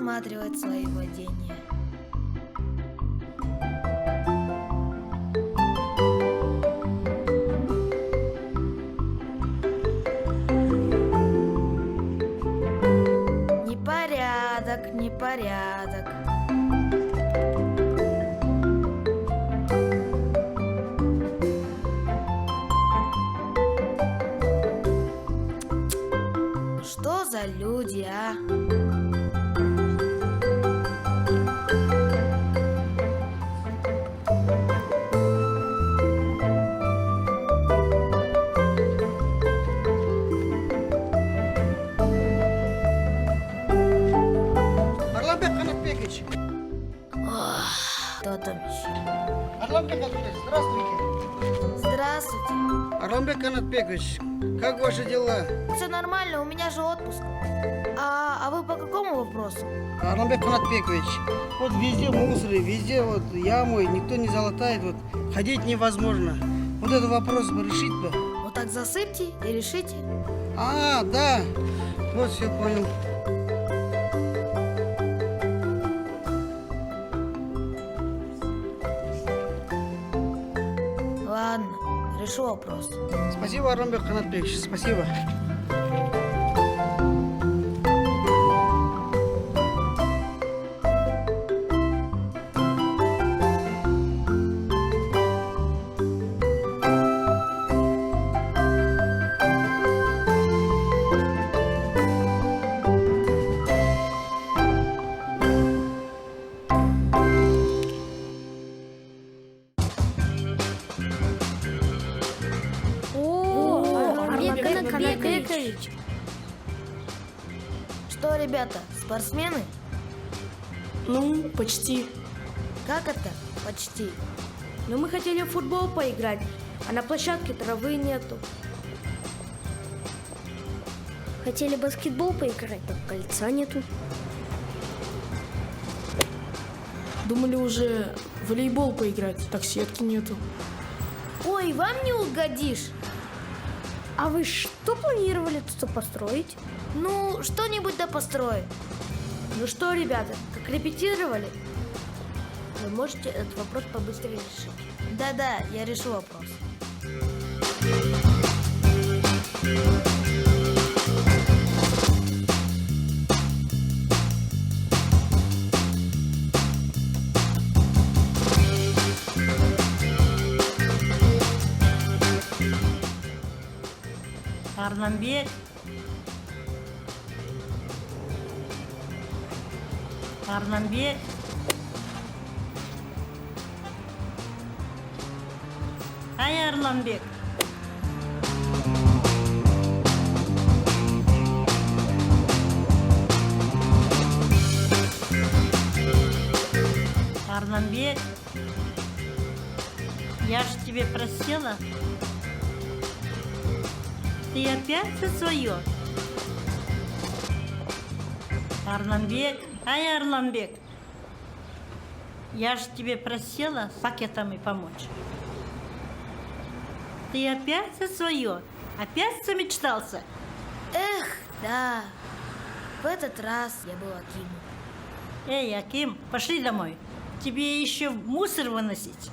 рассматривать свои владения. Непорядок, непорядок. Что за люди, а? Арламбек Канатбекович. Кто там еще? Арламбек Канатбекович, здравствуйте. Здравствуйте. Арламбек Канатбекович, как ваши дела? Все нормально, у меня же отпуск. А вы по какому вопросу? Арламбек Канатбекович, вот везде мусоры, везде вот ямы, никто не залатает, вот ходить невозможно. Вот этот вопрос бы решить бы. Ну так засыпьте и решите. А, да, вот все понял. Ладно, решу вопрос. Спасибо, Арламбек Канатбекович, спасибо. Арламбек Канатбекович. Что, ребята, спортсмены? Ну, почти. Как это? Почти. Но мы хотели в футбол поиграть, а на площадке травы нету. Хотели в баскетбол поиграть, но кольца нету. Думали уже в волейбол поиграть, так сетки нету. Ой, вам не угодишь. А вы что планировали тут построить? Ну, что-нибудь да построим. Ну что, ребята, как репетировали? Вы можете этот вопрос побыстрее решить. Да-да, я решу вопрос. Арламбек. Арламбек. Ай, Арламбек. Арламбек. Я же тебе просила. Ты опять за свое? Арламбек, ай, Арламбек, я же тебе просила с пакетами помочь. Ты опять за свое? Опять замечтался? Эх, да. В этот раз я был Акимом. Эй, Аким, пошли домой. Тебе еще мусор выносить.